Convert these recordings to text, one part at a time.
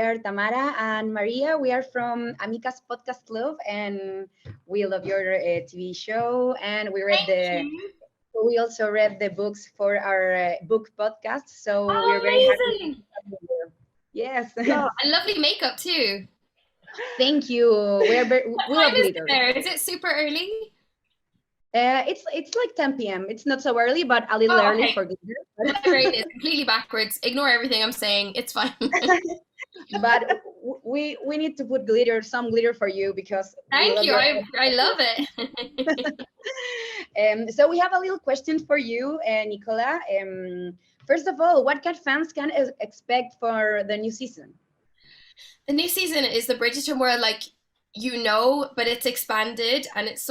are Tamara and Maria. We are from Amikas Podcast Club, and we love your TV show. And Thank you. we also read the books for our book podcast. So we're very happy. Amazing. Yes. Oh, and lovely makeup too. Thank you. We What love time is it glitter. there? Is it super early? It's like 10 p.m. It's not so early, but a little early for glitter. Whatever it is, completely backwards. Ignore everything I'm saying. It's fine. But we need to put glitter, some glitter for you because Thank you. I love it. So we have a little question for you, Nicola. First of all, what fans can expect for the new season? The new season is the Bridgerton world, like, but it's expanded and it's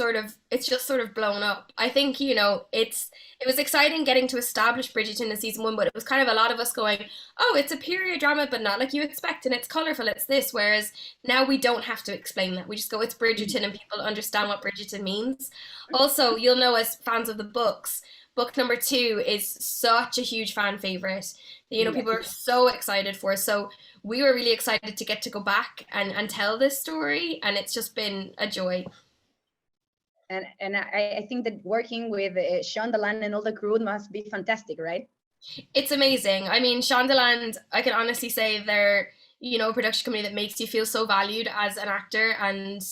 just sort of blown up. I think, it was exciting getting to establish Bridgerton in season 1, but it was kind of a lot of us going, oh, it's a period drama, but not like you expect, and it's colorful, it's this. Whereas now we don't have to explain that. We just go, it's Bridgerton, and people understand what Bridgerton means. Also, you'll know as fans of the books, book number 2 is such a huge fan favorite. People are so excited for. So we were really excited to get to go back and tell this story, and it's just been a joy. And I think that working with Shondaland and all the crew must be fantastic, right? It's amazing. I mean, Shondaland, I can honestly say they're, a production company that makes you feel so valued as an actor, and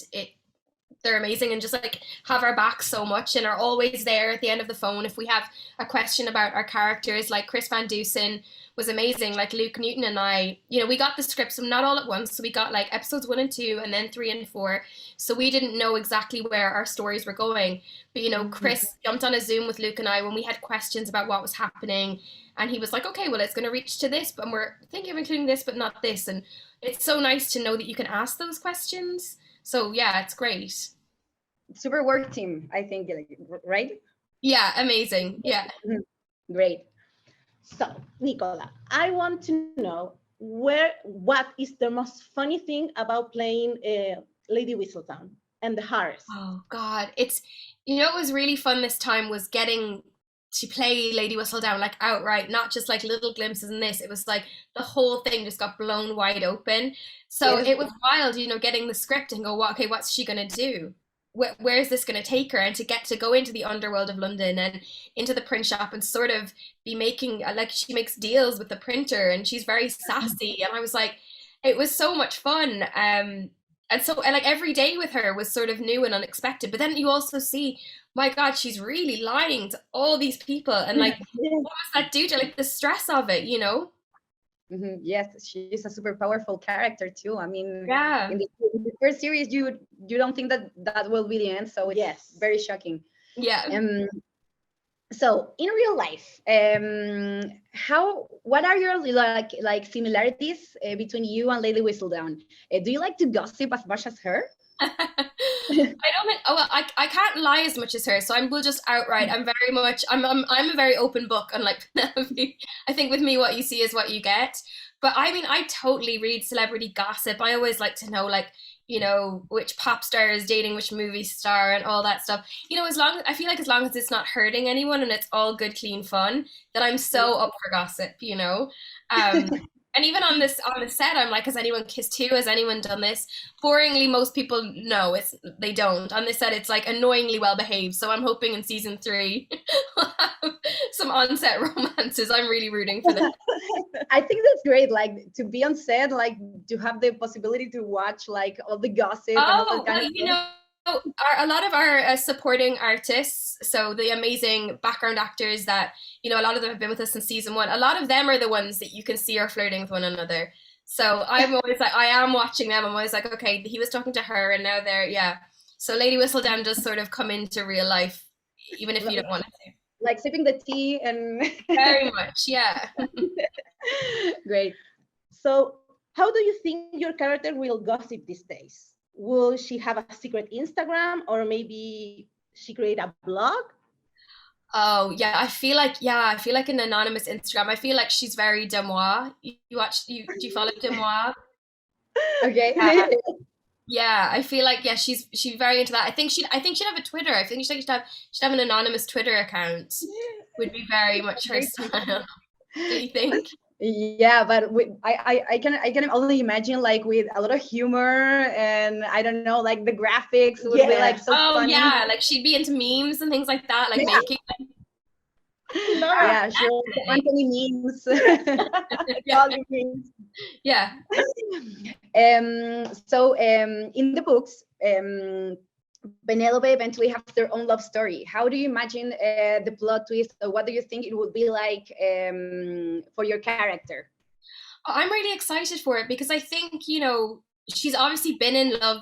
they're amazing and just like have our back so much and are always there at the end of the phone if we have a question about our characters. Like Chris Van Dusen was amazing. Like Luke Newton and I, we got the scripts not all at once, so we got like episodes 1 and 2 and then 3 and 4, so we didn't know exactly where our stories were going, but Chris jumped on a Zoom with Luke and I when we had questions about what was happening, and he was like, okay, well, it's going to reach to this, but we're thinking of including this but not this. And it's so nice to know that you can ask those questions. So yeah, it's great. Super work team, I think, right? Yeah, amazing. Yeah. Great. So, Nicola, I want to know what is the most funny thing about playing Lady Whistledown and the hardest? Oh God, it's what was really fun this time was getting to play Lady Whistledown like outright, not just like little glimpses in this. It was like the whole thing just got blown wide open. So it was wild, getting the script and go, okay, what's she gonna do? Where is this going to take her? And to get to go into the underworld of London and into the print shop and sort of be making, like, she makes deals with the printer and she's very sassy. And I was like, it was so much fun. And like every day with her was sort of new and unexpected. But then you also see, my God, she's really lying to all these people. And like, what was that due to? Like the stress of it, Yes, she's a super powerful character too. I mean, yeah. In the first series, you don't think that will be the end, so it's very shocking. Yeah. So in real life, what are your like similarities between you and Lady Whistledown? Do you like to gossip as much as her? I don't think. Oh well, I can't lie as much as her, so I will just outright. I'm a very open book, unlike Penelope. I think with me, what you see is what you get. But I mean, I totally read celebrity gossip. I always like to know, like, which pop star is dating which movie star and all that stuff. As long as it's not hurting anyone and it's all good, clean fun, that I'm so up for gossip. And even on the set, I'm like, has anyone kissed who? Has anyone done this? Boringly, most people know they don't. On this set, it's like annoyingly well behaved. So I'm hoping in season 3 we'll have some on-set romances. I'm really rooting for them. I think that's great. Like to be on set, like to have the possibility to watch like all the gossip. And all that kind of stuff. A lot of our supporting artists, so the amazing background actors that, a lot of them have been with us since season 1. A lot of them are the ones that you can see are flirting with one another. So I'm always like, I am watching them. I'm always like, okay, he was talking to her and now they're, yeah. So Lady Whistledown does sort of come into real life, even if you don't want it to. Like sipping the tea and... Very much, yeah. Great. So how do you think your character will gossip these days? Will she have a secret Instagram, or maybe she create a blog? Oh yeah, I feel like an anonymous Instagram. I feel like she's very demois. Do you follow demois? Okay. Yeah, I feel like she's very into that. I think she'd have a Twitter. I think she'd have an anonymous Twitter account. Would be very much her style. Do you think? Yeah, but I can only imagine like with a lot of humor, and I don't know, like the graphics would be like so funny. Yeah, like she'd be into memes and things like that, like making yeah, sure. The Anthony memes. yeah. All the memes. Yeah. So in the books, Penelope eventually has their own love story. How do you imagine the plot twist, or what do you think it would be like for your character? I'm really excited for it because I think, you know, she's obviously been in love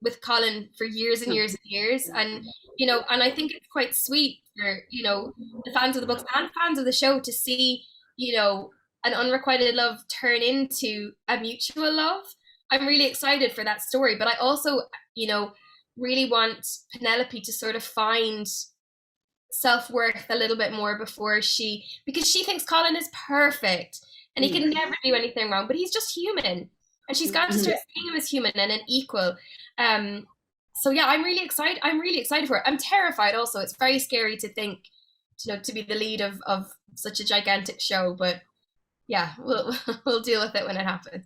with Colin for years and years and years. And, you know, and I think it's quite sweet for, you know, the fans of the books and fans of the show to see, you know, an unrequited love turn into a mutual love. I'm really excited for that story. But I also, you know, really want Penelope to sort of find self-worth a little bit more before because she thinks Colin is perfect and he can never do anything wrong, but he's just human. And she's got to start seeing him as human and an equal. So yeah, I'm really excited for it. I'm terrified also. It's very scary to think, you know, to be the lead of such a gigantic show, but yeah, we'll deal with it when it happens.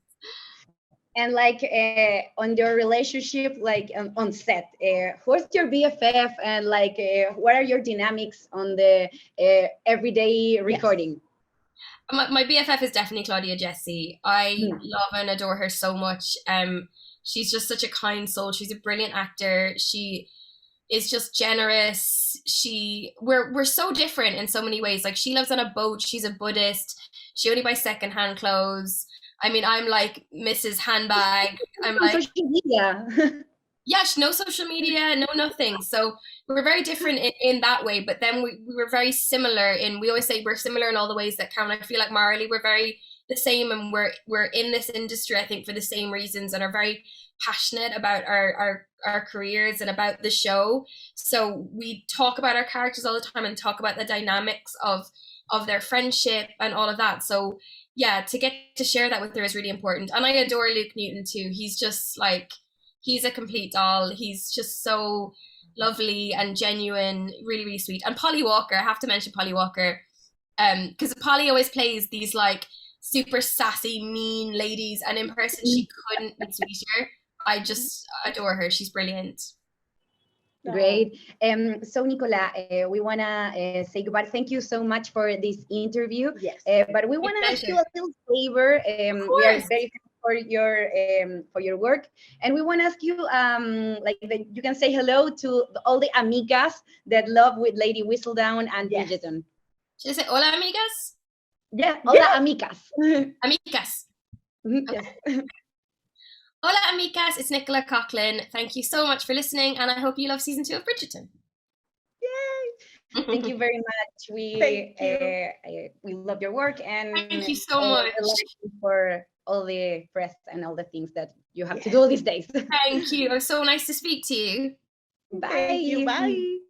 And like on your relationship, like on set, who's your BFF, and like what are your dynamics on the everyday recording? My BFF is definitely Claudia Jessie. I love and adore her so much. She's just such a kind soul. She's a brilliant actor. She is just generous. We're so different in so many ways. Like, she lives on a boat. She's a Buddhist. She only buys secondhand clothes. I mean, I'm like Mrs. Handbag. I'm like social media. Yeah, no social media, no nothing. So we're very different in that way. But then we were very similar we always say we're similar in all the ways that count. I feel like Marley, we're very the same, and we're in this industry, I think, for the same reasons, and are very passionate about our careers and about the show. So we talk about our characters all the time and talk about the dynamics of their friendship and all of that. So yeah, to get to share that with her is really important. And I adore Luke Newton too. He's just like, he's a complete doll. He's just so lovely and genuine, really, really sweet. And Polly Walker, I have to mention Polly Walker, because Polly always plays these like super sassy, mean ladies, and in person she couldn't be sweeter. I just adore her. She's brilliant. Great. So Nicola, we want to say goodbye. Thank you so much for this interview. Yes. But we want to ask you a little favor. We are very for your work, and we want to ask you like that you can say hello to all the amigas that love with Lady Whistledown and Bridgerton. Should I say hola amigas? Yeah, hola amicas. Amicas. Yes. Hola amicas, it's Nicola Coughlan. Thank you so much for listening, and I hope you love season 2 of Bridgerton. Yay! Thank you very much. We love your work, and thank you so much for all the press and all the things that you have to do these days. Thank you. It was so nice to speak to you. Bye. Thank you. Bye.